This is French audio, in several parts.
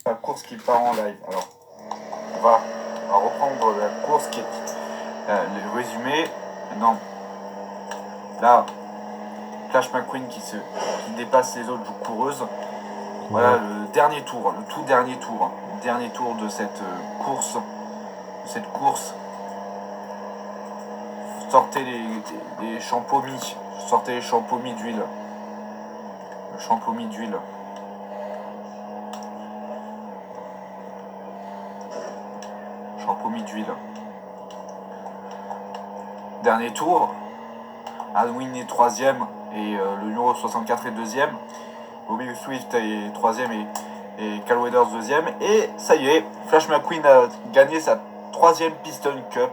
La course qui part en live. Alors, on va reprendre la course qui est le résumé. Non. Là, Flash McQueen qui dépasse les autres coureuses. Voilà le dernier tour, le tout dernier tour. Le dernier tour de cette course. Sortez les champomis. Sortez les champomis d'huile. Le champomis d'huile. Champomis d'huile. Dernier tour. Anwin est troisième et le numéro 64 est deuxième. Bobby Swift est troisième et Cal Waders deuxième. Et ça y est, Flash McQueen a gagné sa troisième Piston Cup.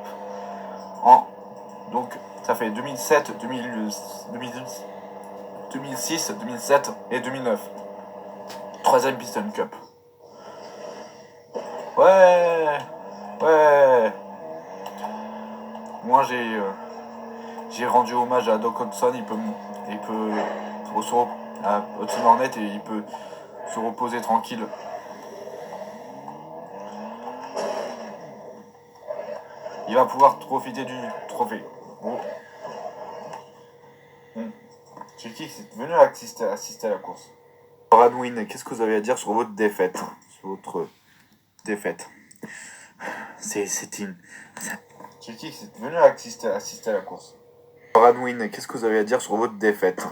Donc ça fait 2007, 2006, 2007 et 2009. Troisième Piston Cup. Ouais. Moi j'ai rendu hommage à Doc Hudson. Il peut à Hudson Hornet et il peut se reposer tranquille. Il va pouvoir profiter du trophée. Bon. C'est qui c'est venu assister à la course. Radwin, qu'est-ce que vous avez à dire sur votre défaite? C'est qui c'est venu assister à la course. Radwin, qu'est-ce que vous avez à dire sur votre défaite?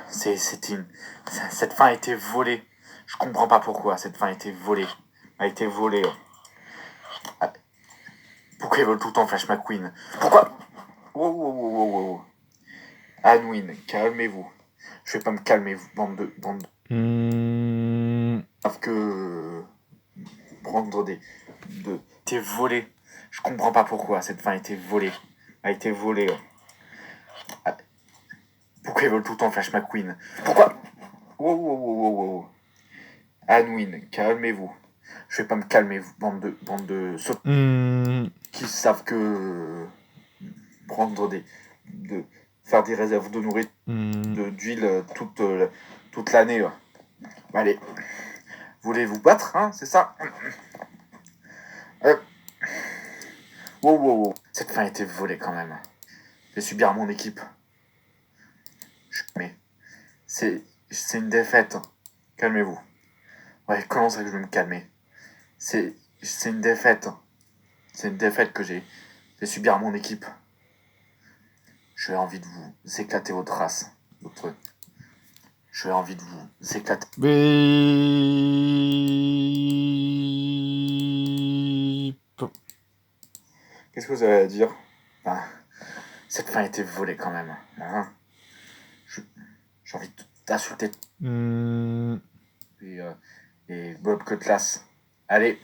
Cette fin a été volée. Je comprends pas pourquoi cette fin a été volée. Pourquoi ils veulent tout le temps Flash McQueen? Pourquoi? Wow. Anwin, calmez-vous. Je vais pas me calmer, vous, bande de... Parce que... Prendre t'es volé. Je comprends pas pourquoi cette fin a été volée. Pourquoi ils veulent tout le temps Flash McQueen? Pourquoi? Wow. Anwin, calmez-vous. Je vais pas me calmer, vous, bande de qui savent que prendre faire des réserves de nourriture, d'huile toute l'année. Allez, voulez vous battre, hein, c'est ça? Wow. Cette fin a été volée quand même. Je vais subir mon équipe. Mais c'est une défaite. Calmez-vous. Ouais, comment ça que je vais me calmer? C'est une défaite. C'est une défaite que j'ai. Je vais subir mon équipe. J'ai envie de vous éclater votre race. J'ai envie de vous éclater. Qu'est-ce que vous avez à dire? Cette fin a été volée quand même. Hein, j'ai envie d'insulter. Et Bob Cutlass. Allez.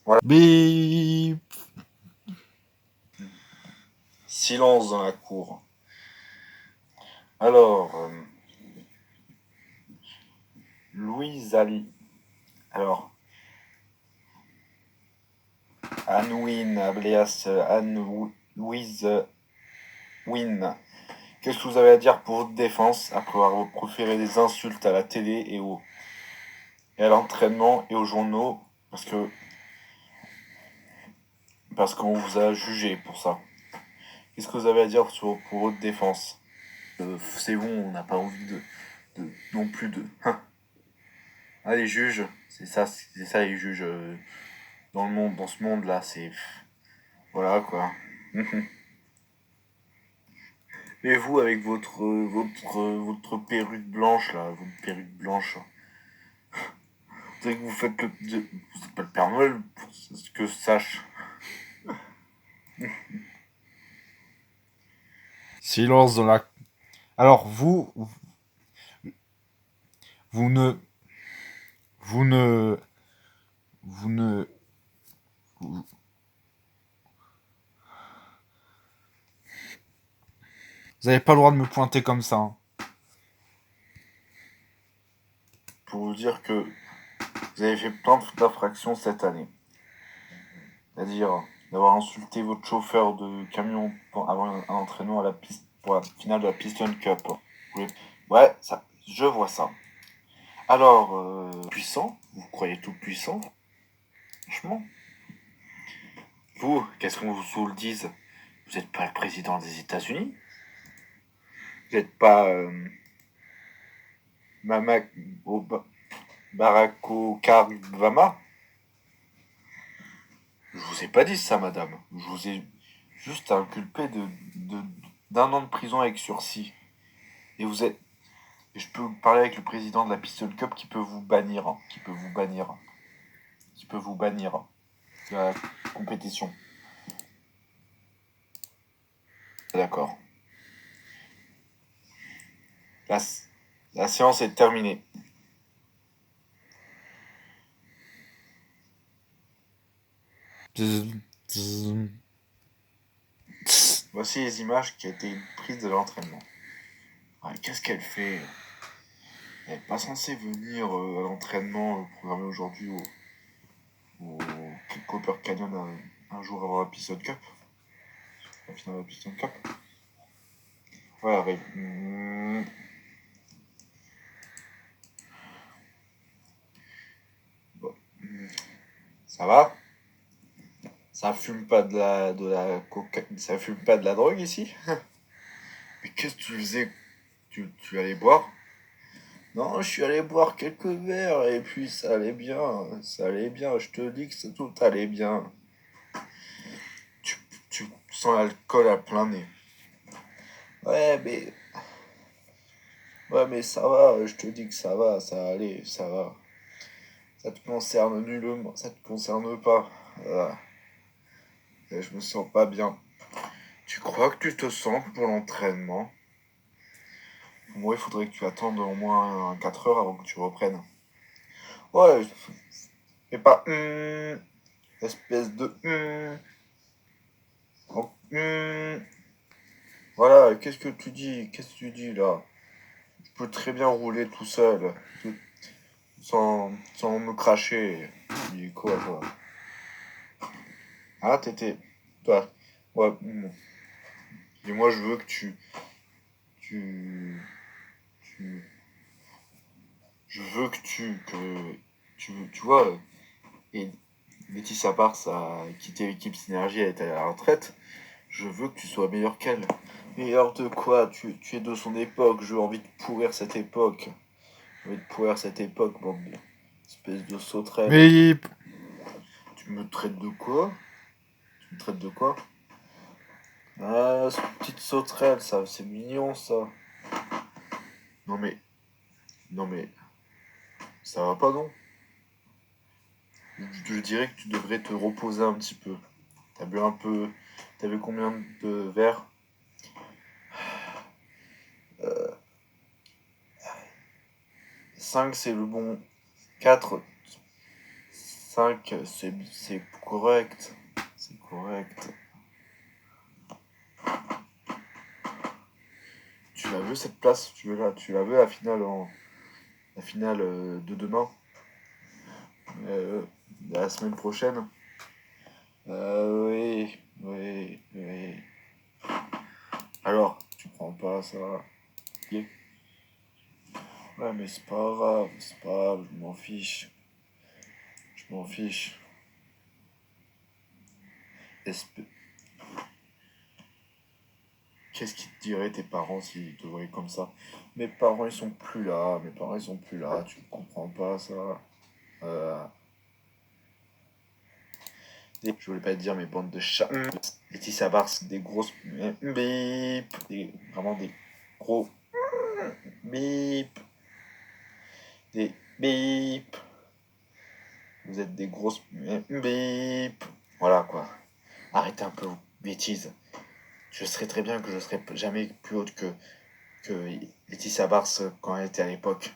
Voilà. Bip. Silence dans la cour. Alors, Louise Ali. Alors, Anne-Win, Abléas, Anne-Louise Win. Qu'est-ce que vous avez à dire pour votre défense après avoir proféré des insultes à la télé et à l'entraînement et aux journaux parce qu'on vous a jugé pour ça. Qu'est-ce que vous avez à dire pour votre défense? C'est bon, on n'a pas envie non plus de... Ah, les juges, c'est ça les juges dans ce monde-là, c'est... Voilà, quoi. Et vous, avec votre perruque blanche, là, vous savez que vous faites vous êtes pas le Père Noël, pour ce que je sache. Silence dans la... Alors, vous ne... Vous avez pas le droit de me pointer comme ça. Hein. Pour vous dire que vous avez fait plein d'infractions cette année. C'est-à-dire d'avoir insulté votre chauffeur de camion avant un entraînement pour la finale de la Piston Cup. Ouais, ça, je vois ça. Alors, puissant, vous croyez tout puissant? Franchement. Vous, qu'est-ce qu'on vous le dise? Vous n'êtes pas le président des États-Unis? Vous n'êtes pas Mama Barack Obama? Je vous ai pas dit ça, madame. Je vous ai juste inculpé d'un an de prison avec sursis. Et vous êtes. Et je peux parler avec le président de la Piston Cup qui peut vous bannir. Qui peut vous bannir. Qui peut vous bannir de la compétition. D'accord. La, la séance est terminée. Voici les images qui ont été prises de l'entraînement. Ah, qu'est-ce qu'elle fait? Elle n'est pas censée venir à l'entraînement programmé aujourd'hui au Copper Canyon un jour avant la Piston Cup. La finale de la Piston Cup. Ouais, arrive. Bon. Ça va? Ça fume pas de la coca... Ça fume pas de la drogue ici? Mais qu'est-ce que tu faisais? Tu allais boire? Non, je suis allé boire quelques verres et puis ça allait bien. Ça allait bien, je te dis que tout allait bien. Tu sens l'alcool à plein nez. Ouais, mais... Ouais, mais ça va, je te dis que ça va, ça allait, ça va. Ça te concerne nullement, ça te concerne pas. Et je me sens pas bien. Tu crois que tu te sens pour l'entraînement? Moi, il faudrait que tu attendes au moins 4 heures avant que tu reprennes. Ouais, mais pas espèce de oh, Voilà, qu'est-ce que tu dis? Qu'est-ce que tu dis là? Je peux très bien rouler tout seul, sans me cracher. Tu dis quoi, toi? Ah, t'étais. Toi. Ouais. Et moi, je veux que Tu. Tu. Je veux que tu vois. Et Laetitia Barthes a quitté l'équipe Synergie, elle est allée à la retraite. Je veux que tu sois meilleur qu'elle. Meilleur de quoi? Tu es de son époque. J'ai envie de pourrir cette époque. J'ai envie de pourrir cette époque, bande espèce de sauterelle. Mais Tu me traites de quoi? Tu me traites de quoi? Ah, cette petite sauterelle, ça, c'est mignon, ça. Non mais, non mais, ça va pas, non? Je dirais que tu devrais te reposer un petit peu. T'as bu un peu... T'as bu combien de verres? 5 c'est le bon. 4 5 c'est correct. C'est correct. Tu la veux cette place? Tu la veux la finale de demain? Euh, la semaine prochaine? Oui, oui, oui. Alors, tu prends pas ça? Yeah. Ouais, mais c'est pas grave, c'est pas grave, je m'en fiche. Je m'en fiche. Esp- Qu'est-ce qu'ils te diraient tes parents s'ils te voyaient comme ça? Mes parents ils sont plus là, mes parents ils sont plus là, tu ne comprends pas ça. Euh, je voulais pas te dire mes bandes de chats. Laetitia Barthes, des grosses bip, vraiment des gros bip, des bip. Vous êtes des grosses bip. Voilà quoi. Arrêtez un peu vos bêtises. Je serais très bien que je serais jamais plus haute que Laetitia Barthes quand elle était à l'époque.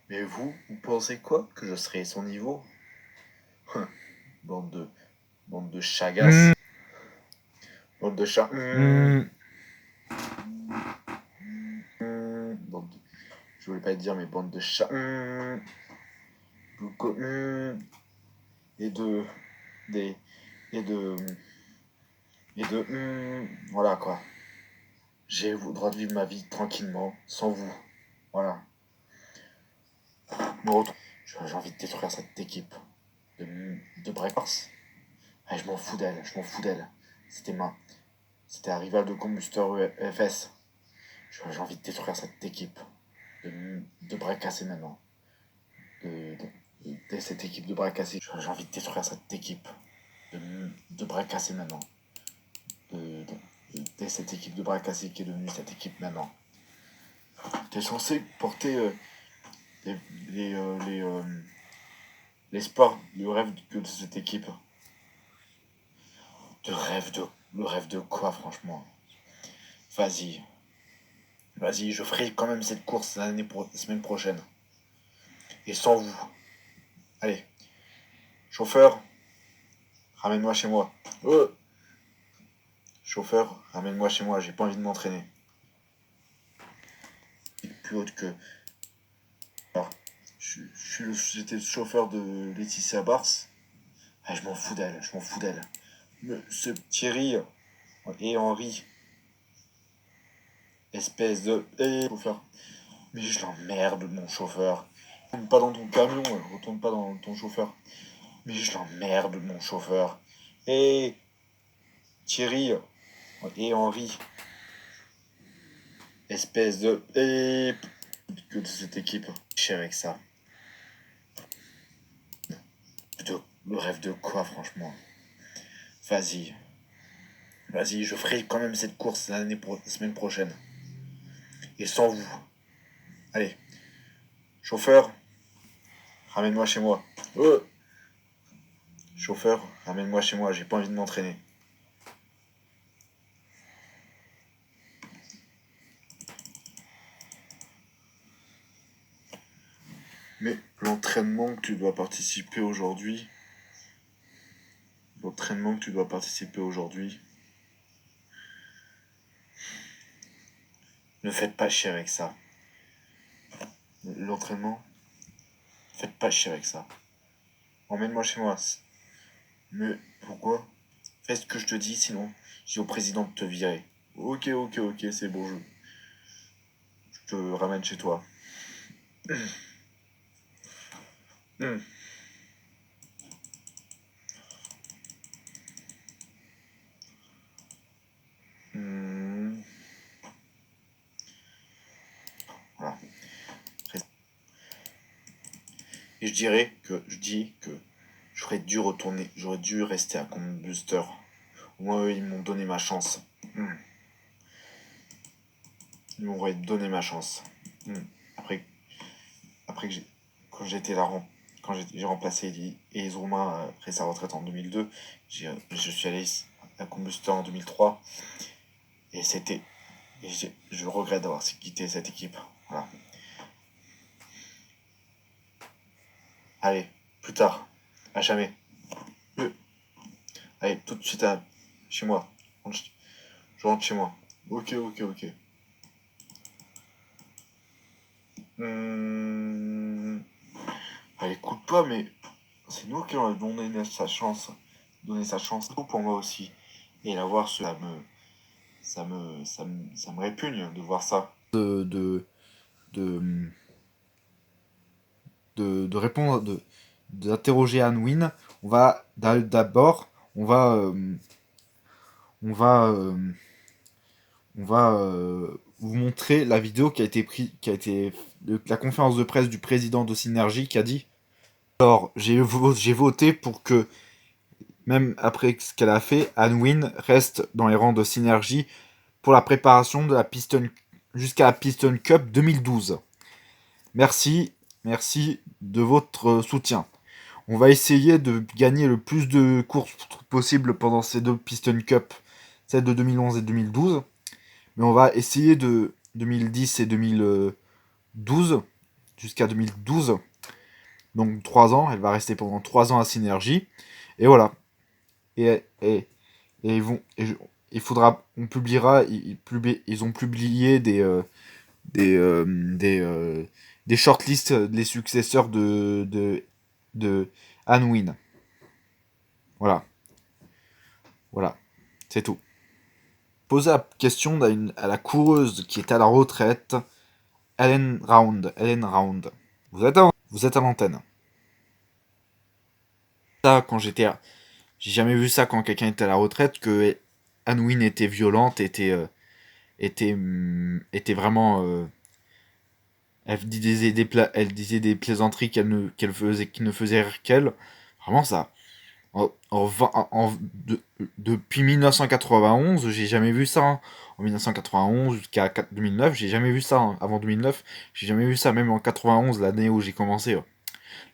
Mais vous pensez quoi? Que je serais son niveau? bande de, bande de chagasses. Bande de chats. Je voulais pas te dire, mais bande de chats. Et de. Des. Et de. Et de. Voilà quoi. J'ai le droit de vivre ma vie tranquillement, sans vous. Voilà. J'ai envie de détruire cette équipe de Breakers. Ah, je m'en fous d'elle, je m'en fous d'elle. C'était un rival de Combusteur FS. J'ai envie de détruire cette équipe de bras cassés maintenant. De cette équipe de bras cassés. J'ai envie de détruire cette équipe de bras cassés maintenant. De cette équipe de bras cassés qui est devenue cette équipe maintenant. T'es censé porter les, l'espoir, le rêve de cette équipe. Le rêve de quoi, franchement? Vas-y. Vas-y, je ferai quand même cette course la semaine prochaine. Et sans vous. Allez. Chauffeur, ramène-moi chez moi. Chauffeur, ramène-moi chez moi, j'ai pas envie de m'entraîner. Plus haute que. Alors, j'étais le chauffeur de Laetitia Bars. Ah, je m'en fous d'elle, je m'en fous d'elle. Ce Thierry et Henri, espèce de. Chauffeur. Mais je l'emmerde, mon chauffeur. Retourne pas dans ton camion, retourne pas dans ton chauffeur. Mais je l'emmerde, mon chauffeur. Et Thierry et Henri, espèce de. Et que de cette équipe. Je suis avec ça. Plutôt le rêve de quoi, franchement? Vas-y. Vas-y, je ferai quand même cette course la semaine prochaine. Et sans vous. Allez. Chauffeur, ramène-moi chez moi. Chauffeur, ramène-moi chez moi, j'ai pas envie de m'entraîner. Mais l'entraînement que tu dois participer aujourd'hui. L'entraînement que tu dois participer aujourd'hui. Ne faites pas chier avec ça. L'entraînement. Faites pas chier avec ça. Emmène-moi chez moi. Mais pourquoi? Fais ce que je te dis, sinon je dis au président de te virer. Ok, c'est bon, je te ramène chez toi. Hmm. Hmm. Voilà. Et je dis que j'aurais dû rester à Combusteur. Au moins, eux, ils m'ont donné ma chance. Ils m'auraient donné ma chance. Après, après que quand j'étais là, quand j'ai remplacé Elise Roumain après sa retraite en 2002, je suis allé à Combusteur en 2003. Et je regrette d'avoir quitté cette équipe. Voilà. Allez, plus tard. À jamais. Allez, tout de suite chez moi. Je rentre chez moi. Ok. Elle écoute pas, mais c'est nous qui lui avons donné sa chance. Donner sa chance pour moi aussi. Et la voir, ça me répugne de voir ça. De, répondre, d'interroger Anwin. On va d'abord, on va, vous montrer la vidéo qui a été prise, la conférence de presse du président de Synergie qui a dit. Alors, j'ai voté pour que, même après ce qu'elle a fait, Anwin reste dans les rangs de Synergie pour la préparation de la Piston jusqu'à la Piston Cup 2012. Merci de votre soutien. On va essayer de gagner le plus de courses possible pendant ces deux Piston Cup, celle de 2011 et 2012. Mais on va essayer de 2010 et 2012 jusqu'à 2012. Donc 3 ans, elle va rester pendant 3 ans à Synergie. Et voilà. Et ils vont, il faudra, on publiera, ils ont publié des shortlists des successeurs de Anwin. Voilà, c'est tout. poser la question à la coureuse qui est à la retraite, Ellen Round. Ellen Round. Vous êtes à l'antenne. Ça, j'ai jamais vu ça quand quelqu'un était à la retraite, que Anouine était violente, était vraiment... elle disait des plaisanteries qui ne faisaient rire qu'elle. Vraiment, ça. Depuis 1991, j'ai jamais vu ça, hein. En 1991 jusqu'à 2009, j'ai jamais vu ça, hein. Avant 2009, j'ai jamais vu ça, même en 91, l'année où j'ai commencé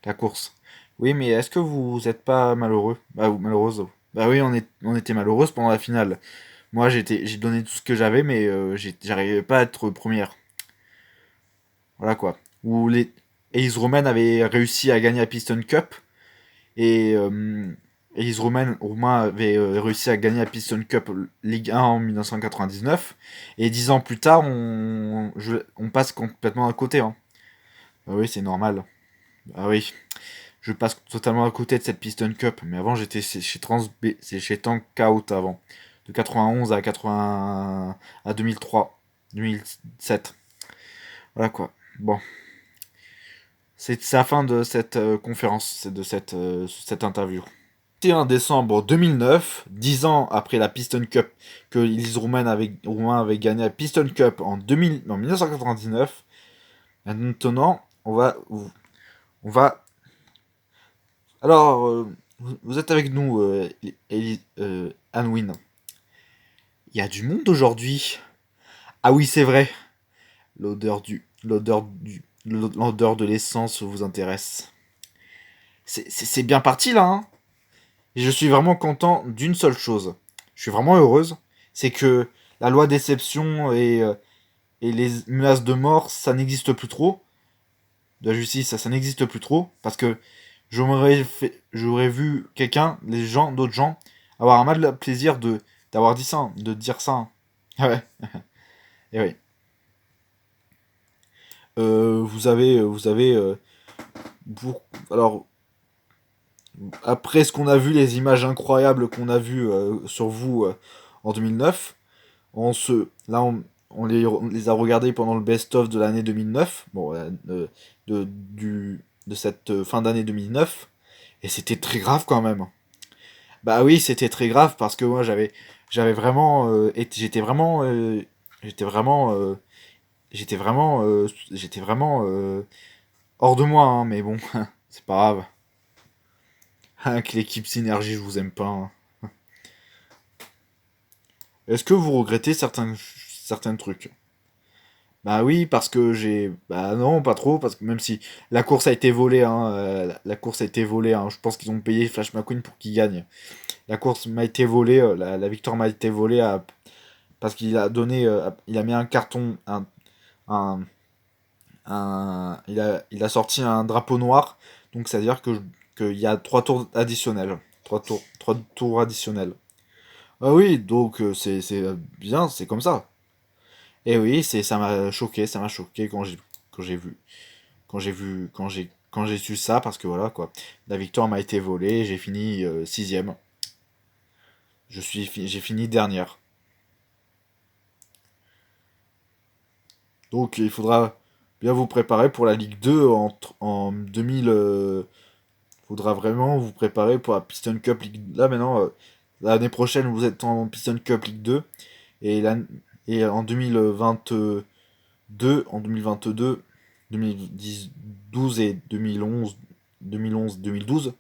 la course. Oui, mais est-ce que vous êtes pas malheureux? Bah, ou malheureuse? Bah oui, on était malheureuse pendant la finale. Moi, j'ai donné tout ce que j'avais, mais j'arrivais pas à être première. Voilà quoi. Où les Ace Roman avaient réussi à gagner la Piston Cup, et Elise Romain avait réussi à gagner la Piston Cup Ligue 1 en 1999. Et 10 ans plus tard, on passe complètement à côté, hein. Ah oui, c'est normal. Ah oui, je passe totalement à côté de cette Piston Cup. Mais avant, j'étais c'est chez Tank Out avant. De 91 à 80 à 2003, 2007. Voilà quoi. Bon, c'est la fin de cette conférence, de cette interview. 21 décembre 2009, 10 ans après la Piston Cup que Elise Roumain avait gagné la Piston Cup en 1999. Maintenant, on va. Alors, vous êtes avec nous, Anwin. Il y a du monde aujourd'hui. Ah oui, c'est vrai. L'odeur de l'essence vous intéresse. C'est bien parti là, hein. Et je suis vraiment content d'une seule chose. Je suis vraiment heureuse. C'est que la loi d'exception et les menaces de mort, ça n'existe plus trop. De la justice, ça n'existe plus trop. Parce que j'aurais vu d'autres gens, avoir un mal plaisir d'avoir dit ça, hein, de dire ça, hein. Ah ouais. Et oui. Vous avez, alors, après ce qu'on a vu, les images incroyables qu'on a vues sur vous en 2009, on les a regardés pendant le best-of de l'année 2009, bon, de cette fin d'année 2009, et c'était très grave quand même. Bah oui, c'était très grave parce que moi j'avais vraiment, j'étais vraiment hors de moi, hein, mais bon, c'est pas grave. Avec l'équipe Synergie, je vous aime pas, hein. Est-ce que vous regrettez certains trucs? Bah oui, parce que bah non, pas trop, parce que même si la course a été volée, hein, la course a été volée, hein, je pense qu'ils ont payé Flash McQueen pour qu'il gagne. La course m'a été volée, la victoire m'a été volée parce qu'il a donné, il a mis un carton, un, il a sorti un drapeau noir, donc c'est-à-dire qu'il y a 3 tours additionnels. Trois tours additionnels. Ah oui, donc c'est bien, c'est comme ça. Et oui, ça m'a choqué quand j'ai vu, quand j'ai su ça, parce que voilà quoi, la victoire m'a été volée, j'ai fini sixième, j'ai fini dernière. Donc il faudra bien vous préparer pour la Ligue 2 en 2000. Faudra vraiment vous préparer pour la Piston Cup Ligue. Là maintenant, l'année prochaine vous êtes en Piston Cup Ligue 2 et, et en 2022, 2012 et 2012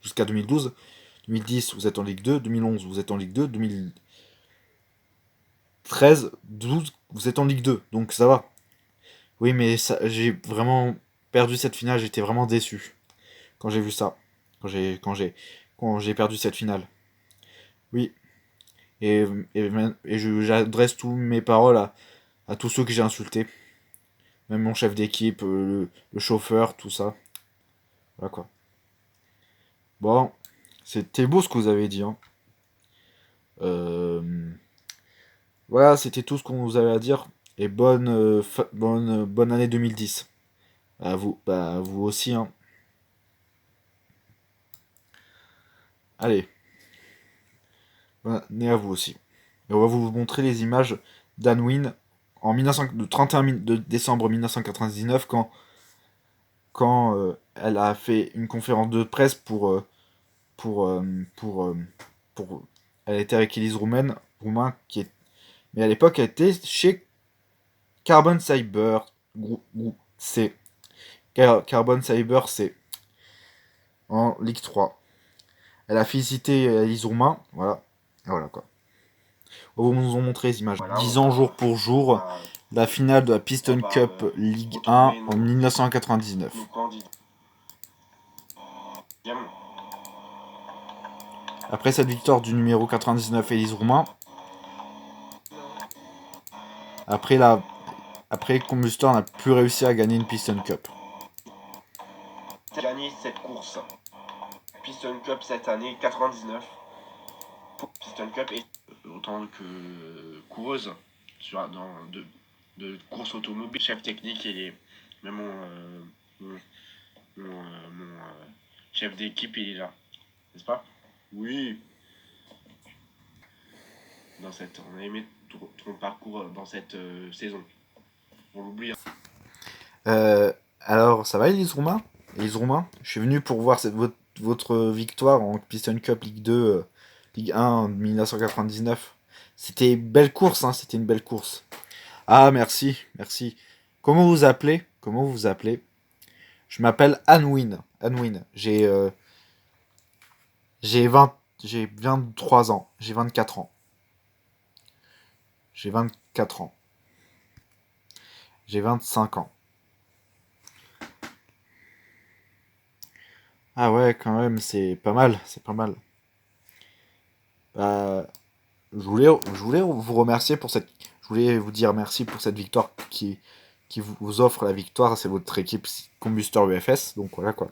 jusqu'à 2010 vous êtes en Ligue 2, 2011 vous êtes en Ligue 2, 12 vous êtes en Ligue 2, donc ça va. Oui, mais j'ai vraiment perdu cette finale, j'étais vraiment déçu quand j'ai vu ça, quand j'ai perdu cette finale. Oui, et, j'adresse tous mes paroles à tous ceux que j'ai insultés, même mon chef d'équipe, le chauffeur, tout ça. Voilà quoi. Bon, c'était beau ce que vous avez dit, hein. Euh, voilà, c'était tout ce qu'on vous avait à dire. Et bonne année 2010. À vous aussi, hein. Allez, bonne année à vous aussi. Et on va vous montrer les images d'Anwin le 31 décembre 1999 quand elle a fait une conférence de presse pour, euh, pour, euh, pour elle était avec Elise Roumain mais à l'époque elle était chez Carbon Cyber C. Carbon Cyber C en Ligue 3. Elle a félicité Elise Roumain, voilà. Et voilà quoi. On va vous montrer les images. Voilà, 10 ans jour pour jour, la finale de la Piston Cup Ligue 1 en 1999. Après cette victoire du numéro 99 Elise Roumain, après Combustor n'a plus réussi à gagner une Piston Cup. Gagné cette course. Piston Cup cette année, 99. Piston Cup est autant que coureuse de course automobile, chef technique et même mon chef d'équipe il est là, n'est-ce pas? Oui. On a aimé ton parcours dans cette saison. On l'oublie. Alors, ça va Elise Roumain? Elise Roumain, je suis venu pour voir votre victoire en Piston Cup Ligue 2, Ligue 1 en 1999. C'était une belle course, hein, c'était une belle course. Ah, merci, merci. Comment vous appelez? Comment vous appelez? Je m'appelle Anwin. Anwin. J'ai 23 ans. J'ai 24 ans. J'ai 24 ans. J'ai 25 ans. Ah ouais, quand même, c'est pas mal, c'est pas mal. Bah, je voulais vous remercier pour je voulais vous dire merci pour cette victoire qui vous offre la victoire, c'est votre équipe Combustor UFS, donc voilà quoi.